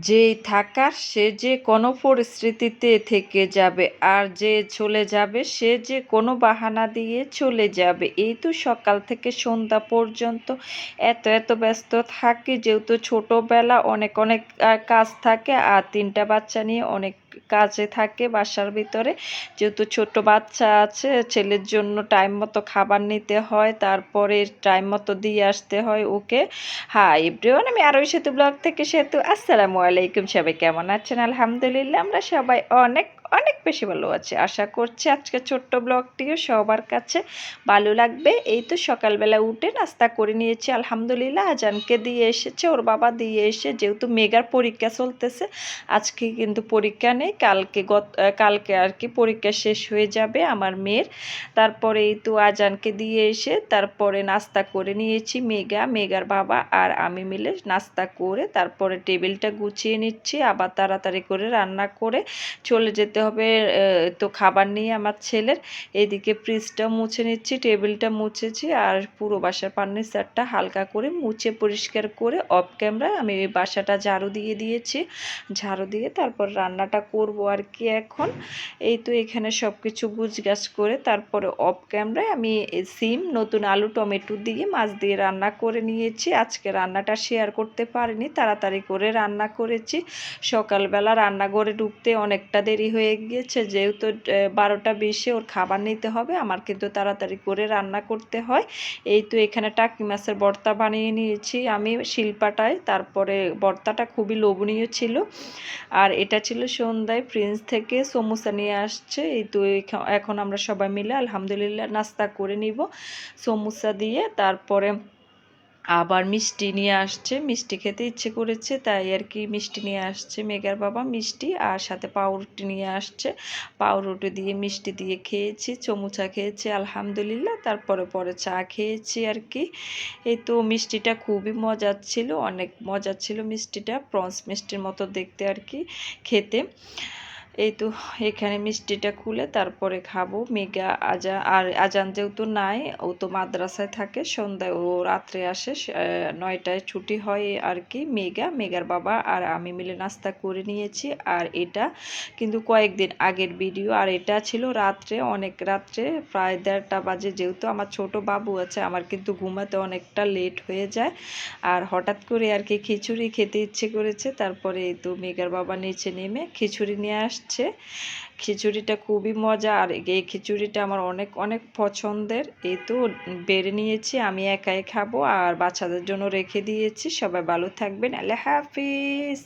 যেই থাকার সে যে কোনো পরিস্থিতিতে থেকে যাবে, আর যে চলে যাবে সে যে কোনো বাহানা দিয়ে চলে যাবে। এই তো সকাল থেকে সন্ধ্যা পর্যন্ত এত ব্যস্ত থাকি, যেহেতু ছোটবেলা অনেক অনেক কাজ থাকে, আর 3টা বাচ্চা নিয়ে অনেক কাজে থাকে বাসার ভিতরে। যেহেতু ছোট বাচ্চা আছে, ছেলের জন্য টাইম মতো খাবার নিতে হয়, তারপরে টাইম মতো দিয়ে আসতে হয় ওকে। হাই এভরিওয়ান, আমি আরও সেতু ব্লগ থেকে সেতু। আসসালামু আলাইকুম, সবাই কেমন আছেন? আলহামদুলিল্লাহ আমরা সবাই অনেক অনেক বেশি ভালো আছি। আশা করছি আজকে ছোট্ট ব্লগটিও সবার কাছে ভালো লাগবে। এই তো সকালবেলা উঠে নাস্তা করে নিয়েছি আলহামদুলিল্লাহ। আজানকে দিয়ে এসেছে, ওর বাবা দিয়ে এসে, যেহেতু মেগার পরীক্ষা চলতেছে, আজকে কিন্তু পরীক্ষা নেই, কালকে আর কি পরীক্ষা শেষ হয়ে যাবে আমার মেয়ের। তারপরে এই তো আজানকে দিয়ে এসে তারপরে নাস্তা করে নিয়েছি মেগার বাবা আর আমি মিলে নাস্তা করে তারপরে টেবিলটা গুছিয়ে নিচ্ছি। আবার তাড়াতাড়ি করে রান্না করে চলে যেতে হবে তো খাবার নিয়ে আমার ছেলের। এদিকে ফ্রিজটা মুছে নিচ্ছি, টেবিলটা মুছেছি, আর পুরো বাসার ফার্নিচারটা হালকা করে মুছে পরিষ্কার করে অফ ক্যামেরায় আমি বাসাটা ঝাড়ু দিয়ে দিয়েছি। ঝাড়ু দিয়ে তারপর রান্নাটা করব আর কি এখন। এই তো এখানে সব কিছু গুছগাছ করে তারপরে অফ ক্যামেরায় আমি সিম, নতুন আলু, টমেটো দিয়ে মাছ দিয়ে রান্না করে নিয়েছি। আজকে রান্নাটা শেয়ার করতে পারিনি, তাড়াতাড়ি করে রান্না করেছি। সকালবেলা রান্নাঘরে ঢুকতে অনেকটা দেরি হয়ে গিয়েছে, যেহেতু 12টা 20-এ ওর খাবার নিতে হবে, আমার কিন্তু তাড়াতাড়ি করে রান্না করতে হয়। এই তো এখানে টাকি মাছের ভর্তা বানিয়ে নিয়েছি আমি শিলপাটায়। তারপরে ভর্তাটা খুবই লোভনীয় ছিল। আর এটা ছিল সন্ধ্যায় প্রিন্স থেকে সমোসা নিয়ে আসছে। এই তো এখন আমরা সবাই মিলে আলহামদুলিল্লাহ নাস্তা করে নিব সমোসা দিয়ে। তারপরে আবার মিষ্টি নিয়ে আসছে, মিষ্টি খেতে ইচ্ছে করেছে তাই আর কি মিষ্টি নিয়ে আসছে মেগার বাবা, মিষ্টি আর সাথে পাউরুটি নিয়ে আসছে। পাউরুটি দিয়ে মিষ্টি দিয়ে খেয়েছি, চমুচা খেয়েছি আলহামদুলিল্লাহ। তারপরে চা খেয়েছি আর কি। এই তো মিষ্টিটা খুবই মজার ছিল, অনেক মজার ছিল মিষ্টিটা, প্রন্স মিষ্টির মতো দেখতে আর কি খেতে। এই তো এখানে মিষ্টিটা খুলে তারপরে খাবো। মেগা আজান যেহেতু নাই, ও তো মাদ্রাসায় থাকে, সন্ধ্যায় ও রাত্রে আসে, 9টায় ছুটি হয় আর কি। মেগার বাবা আর আমি মিলে নাস্তা করে নিয়েছি। আর এটা কিন্তু কয়েকদিন আগের ভিডিও, আর এটা ছিল রাত্রে, অনেক রাত্রে, প্রায় 1:30টা বাজে। যেহেতু আমার ছোট বাবু আছে, আমার কিন্তু ঘুমাতে অনেকটা লেট হয়ে যায়, আর হঠাৎ করে আর কি খিচুড়ি খেতে ইচ্ছে করেছে। তারপরে এই তো মেগার বাবা নিচে নেমে খিচুড়ি নিয়ে আসছে। খিচুড়িটা খুবই মজা, আর এই খিচুড়িটা আমার অনেক অনেক পছন্দের। এই তো বেড়ে নিয়েছি, আমি একাই খাবো আর বাচ্চাদের জন্য রেখে দিয়েছি। সবাই ভালো থাকবেন, আল্লাহ হাফিজ।